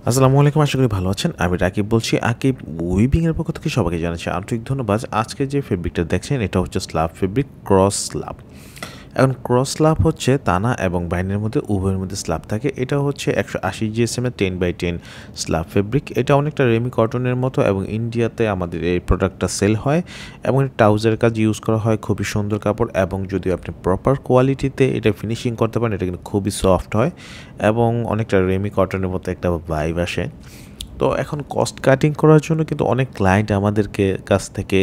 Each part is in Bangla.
আসসালামু আলাইকুম, আশা করি ভালো আছেন। আমি রাকিব বলছি। আকিব উইভিং এর পক্ষ থেকে সবাইকে জানাচ্ছি আন্তরিক ধন্যবাদ। আজকে যে ফেব্রিকটা দেখছেন এটা হচ্ছে স্লাব ফেব্রিক, ক্রস স্লাব। এখন ক্রস স্লাব হচ্ছে তানা এবং বাইনের মধ্যে উভয়ের মধ্যে স্লাব থাকে। এটা হচ্ছে 180 জিএসএম এর 10x10 স্লাব ফেব্রিক। এটা অনেকটা রেমি কটনের মতো এবং ইন্ডিয়াতে আমাদের এই প্রোডাক্টটা সেল হয় এবং ট্রাউজারের কাজ ইউজ করা হয়। খুবই সুন্দর কাপড় এবং যদি আপনি প্রপার কোয়ালিটিতে এটা ফিনিশিং করতে পারেন এটা কিন্তু খুবই সফট হয় এবং অনেকটা রেমি কটনের মতো একটা ভাইব আসে। তো এখন কস্ট কাটিং করার জন্য কিন্তু অনেক ক্লায়েন্ট আমাদেরকে কাছ থেকে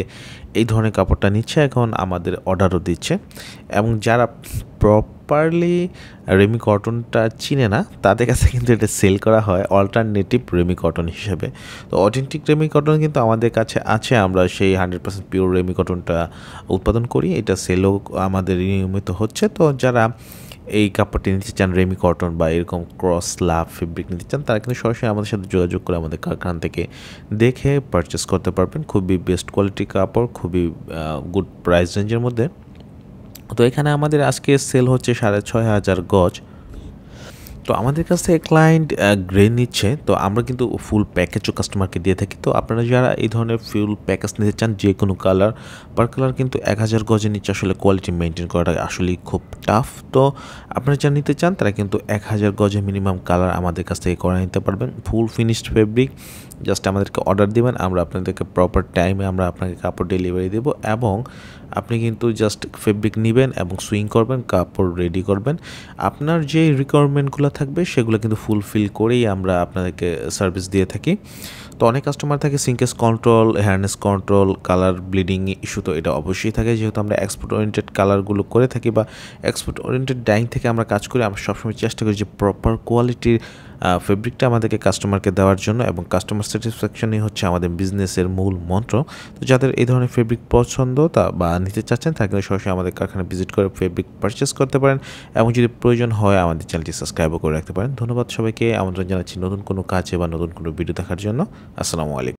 এই ধরনের কাপড়টা নিচ্ছে, এখন আমাদের অর্ডারও দিচ্ছে। এবং যারা প্রপারলি রেমি কটনটা চিনে না তাদের কাছে কিন্তু এটা সেল করা হয় অল্টারনেটিভ রেমি কটন হিসেবে। তো অথেন্টিক রেমি কটন কিন্তু আমাদের কাছে আছে, আমরা সেই 100% পিওর রেমি কটনটা উৎপাদন করি, এটা সেলও আমাদের নিয়মিত হচ্ছে। তো যারা এই কাপড়টি নিতে চান রেমি কটন বা এরকম ক্রস লাভ ফেব্রিক নিতে চান তারা কিন্তু সরাসরি আমাদের সাথে যোগাযোগ করে আমাদের কারখানা থেকে দেখে পারচেস করতে পারবেন। খুবই বেস্ট কোয়ালিটি কাপড়, খুবই গুড প্রাইস রেঞ্জের মধ্যে। তো এখানে আমাদের আজকে সেল হচ্ছে 6,500 গজ। তো আমাদের কাছ থেকে ক্লায়েন্ট গ্রে নিচ্ছে, তো আমরা কিন্তু ফুল প্যাকেজও কাস্টমারকে দিয়ে থাকি। তো আপনারা যারা এই ধরনের ফুল প্যাকেজ নিতে চান যে কোনো কালার পার কালার কিন্তু 1000 গজের নিচে আসলে কোয়ালিটি মেনটেন করাটা আসলেই খুব টাফ। তো আপনারা যারা নিতে চান তারা কিন্তু 1000 গজে মিনিমাম কালার আমাদের কাছ থেকে করে নিতে পারবেন। ফুল ফিনিশড ফেব্রিক, জাস্ট আমাদেরকে অর্ডার দিবেন, আমরা আপনাদেরকে প্রপার টাইমে আমরা আপনাকে কাপড় ডেলিভারি দেবো এবং আপনি কিন্তু জাস্ট ফেব্রিক নেবেন এবং সুইং করবেন, কাপড় রেডি করবেন। আপনার যে রিকোয়ারমেন্টগুলো থাকবে সেগুলো কিন্তু ফুলফিল করেই আমরা আপনাদেরকে সার্ভিস দিয়ে থাকি। তো অনেক কাস্টমার থাকে সিঙ্কেস কন্ট্রোল, হেয়ারনেস কন্ট্রোল, কালার ব্লিডিং ইস্যু, তো এটা অবশ্যই থাকে যেহেতু আমরা এক্সপোর্ট ওরিয়েন্টেড কালারগুলো করে থাকি বা এক্সপোর্ট ওরিয়েন্টেড ডাইং থেকে আমরা কাজ করি। আমরা সবসময় চেষ্টা করি যে প্রপার কোয়ালিটির ফেব্রিকটা আমাদেরকে কাস্টমারকে দেওয়ার জন্য, এবং কাস্টমার স্যাটিসফ্যাকশনই হচ্ছে আমাদের বিজনেসের মূল মন্ত্র। তো যাদের এই ধরনের ফেব্রিক পছন্দ তা বা নিতে চাচ্ছেন তারা কিন্তু সরাসরি আমাদের কারখানা ভিজিট করে ফেব্রিক পারচেস করতে পারেন এবং যদি প্রয়োজন হয় আমাদের চ্যানেলটি সাবস্ক্রাইবও করে রাখতে পারেন। ধন্যবাদ সবাইকে, আমন্ত্রণ জানাচ্ছি নতুন কোনো কাজে বা নতুন কোনো ভিডিও দেখার জন্য। আসসালামু আলাইকুম।